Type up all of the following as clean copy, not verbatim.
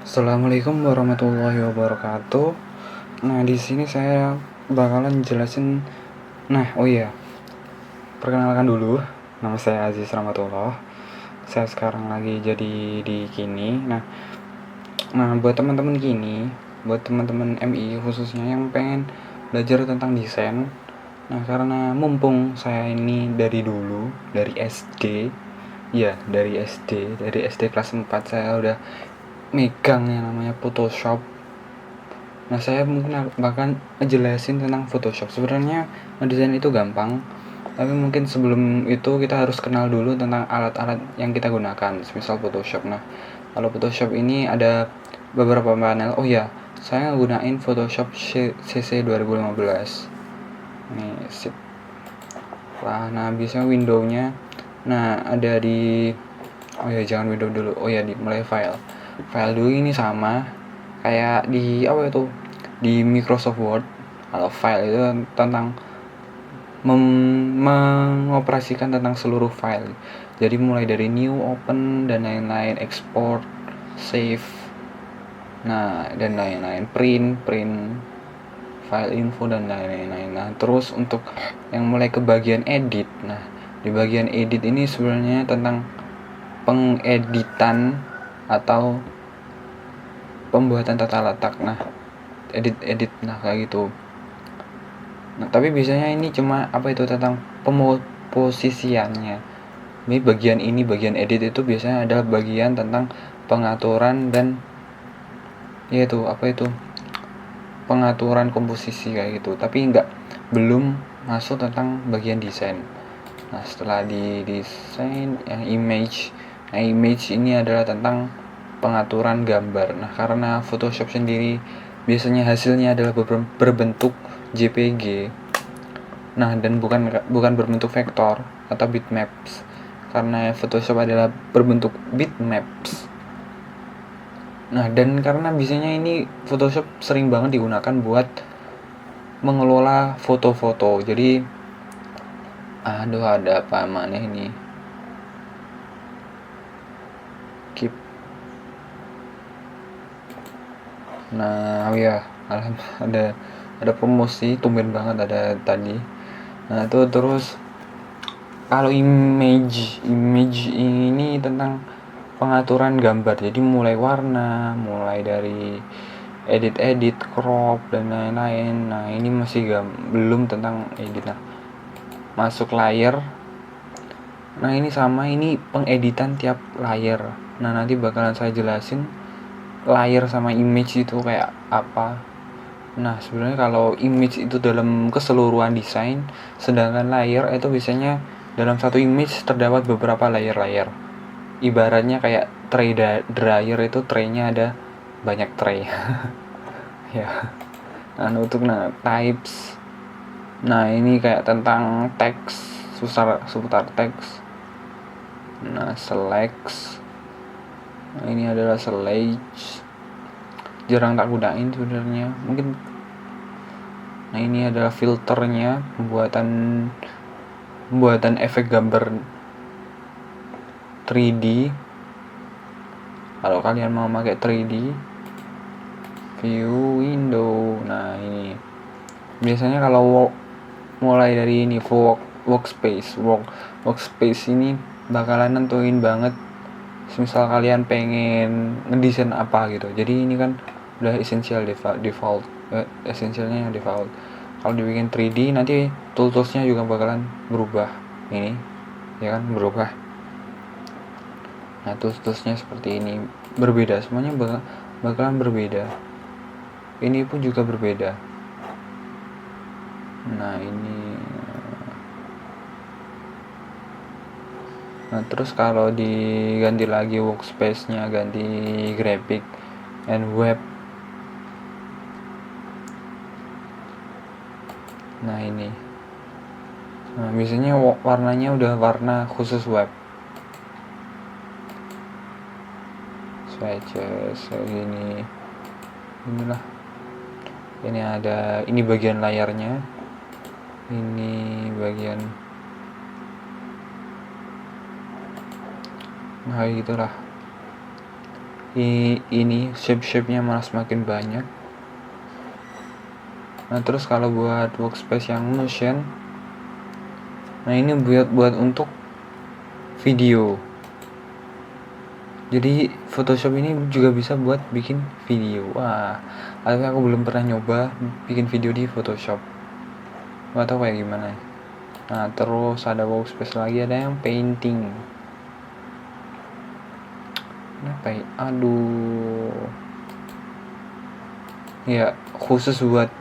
Assalamualaikum warahmatullahi wabarakatuh. Nah, di sini saya bakalan jelasin. Oh iya, perkenalkan dulu. Nama saya Aziz Rahmatullah. Saya sekarang lagi jadi di Kini. Buat teman-teman Kini, buat teman-teman MI khususnya yang pengen belajar tentang desain. Nah, karena mumpung saya ini dari dulu, dari SD, dari SD kelas 4 saya udah megang yang namanya Photoshop. Nah, saya mungkin bahkan ngejelasin tentang Photoshop. Sebenarnya ngedesain itu gampang, tapi mungkin sebelum itu kita harus kenal dulu tentang alat-alat yang kita gunakan, misal Photoshop. Nah, kalau Photoshop ini ada beberapa panel. Oh ya, saya gunain Photoshop CC 2015. Nih, sip. Nah, biasanya window-nya ada di jangan window dulu. Di mulai file. File dulu ini sama kayak di di Microsoft Word. Kalau file itu tentang mengoperasikan tentang seluruh file. Jadi mulai dari new, open, dan lain-lain, export, save, dan lain-lain, print, file info, dan lain-lain. Nah, terus untuk yang mulai ke bagian edit. Nah, di bagian edit ini sebenarnya tentang pengeditan atau pembuatan tata letak. Nah, edit kayak gitu. Nah, tapi biasanya ini cuma tentang pemosisiannya. Bagian edit itu biasanya adalah bagian tentang pengaturan dan pengaturan komposisi kayak gitu. Tapi belum masuk tentang bagian desain. Nah, setelah di desain yang image. Nah, image ini adalah tentang pengaturan gambar. Nah, karena Photoshop sendiri biasanya hasilnya adalah berbentuk JPG. Nah, dan bukan berbentuk vektor atau bitmaps. Karena Photoshop adalah berbentuk bitmaps. Nah, dan karena biasanya ini Photoshop sering banget digunakan buat mengelola foto-foto. Jadi ada apa mana ini? Keep. Nah, ada promosi, tumben banget ada tadi. Nah, itu terus kalau image ini tentang pengaturan gambar. Jadi mulai warna, mulai dari edit, crop, dan lain-lain. Nah, ini masih belum tentang edit. Nah, masuk layer. Nah, ini pengeditan tiap layer. Nah, nanti bakalan saya jelasin layer sama image itu kayak apa. Nah, sebenarnya kalau image itu dalam keseluruhan desain, sedangkan layer itu biasanya dalam satu image terdapat beberapa layer-layer. Ibaratnya kayak tray dryer itu traynya ada banyak tray. Ya. Nah, untuk types. Nah, ini kayak tentang teks, seputar teks. Nah, select. Nah, ini adalah select. Jarang tak gunain sebenarnya. Mungkin. Nah, ini adalah filternya, pembuatan efek gambar 3D. Kalau kalian mau pakai 3D, view window. Nah, ini biasanya kalau mulai dari ini workspace ini bakalan nentuin banget misal kalian pengen ngedesain apa gitu. Jadi ini kan udah essential default essentialnya default. Kalau dibikin 3D nanti toolsnya juga bakalan berubah. Ini ya kan berubah. Nah, toolsnya seperti ini, berbeda, semuanya bakalan berbeda. Ini pun juga berbeda. Nah, ini. Nah, terus kalau diganti lagi workspace-nya, ganti graphic and web. Nah, ini. Nah, biasanya warnanya udah warna khusus web. Swatches ini. Inilah. Ini bagian layarnya. Ini bagian. Nah, gitulah. ini shape-nya malah semakin banyak. Nah terus kalau buat workspace yang motion, nah ini buat untuk video. Jadi Photoshop ini juga bisa buat bikin video. Wah, tapi aku belum pernah nyoba bikin video di Photoshop. Gak tau kayak gimana. Nah terus ada workspace lagi, ada yang painting. Apa ya? Aduh. Ya khusus buat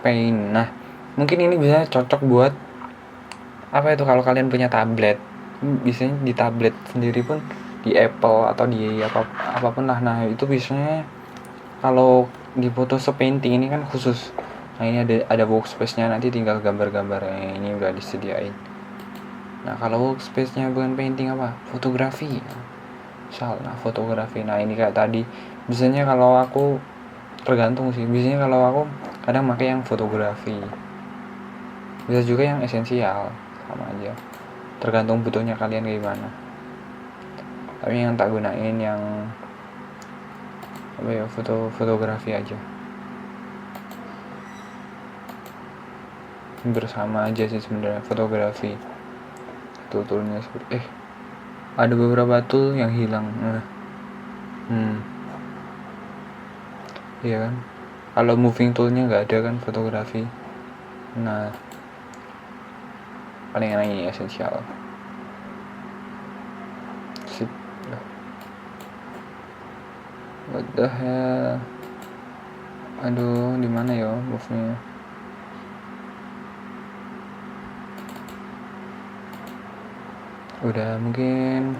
paint. Nah mungkin ini bisa cocok buat apa itu kalau kalian punya tablet. Biasanya di tablet sendiri pun, di Apple atau di apapun lah. Nah itu biasanya kalau di Photoshop painting ini kan khusus. Nah ini ada workspace-nya, nanti tinggal gambar-gambar ini udah disediain. Nah kalau workspace-nya bukan painting apa? Fotografi. Salah, fotografi. Nah ini kayak tadi, biasanya kalau aku tergantung sih. Biasanya kalau aku kadang pakai yang fotografi. Bisa juga yang esensial, sama aja. Tergantung butuhnya kalian gimana. Tapi yang tak gunain yang apa ya, fotografi aja. Bersama aja sih sebenarnya fotografi. Toolnya seperti ada beberapa tool yang hilang. Iya kan? Kalau moving toolnya nggak ada kan fotografi. Nah paling enak ini esensial. Sip. What the hell? Aduh, di mana ya move-nya? Udah mungkin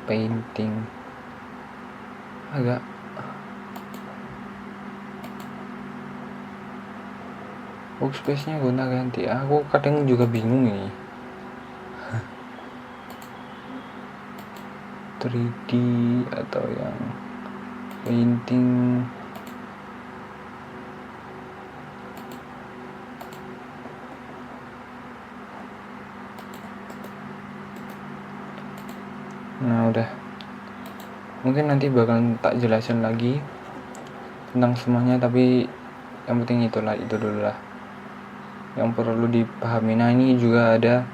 painting agak workspace-nya gonta ganti. Aku kadang juga bingung ini. 3D atau yang painting. Nah udah, mungkin nanti bakal tak jelasin lagi tentang semuanya, tapi yang penting itu dulu lah yang perlu dipahami. Nah ini juga ada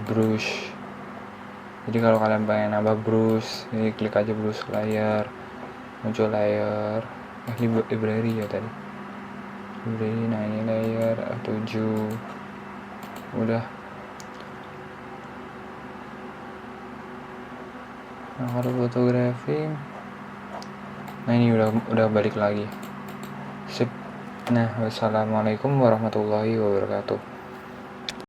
brush. Jadi kalau kalian pengen nambah brush, jadi klik aja brush layer, muncul layer library ya tadi library. Nah ini layer 7 udah. Nah kalau fotografi, nah ini udah balik lagi. Sip. Nah wassalamualaikum warahmatullahi wabarakatuh.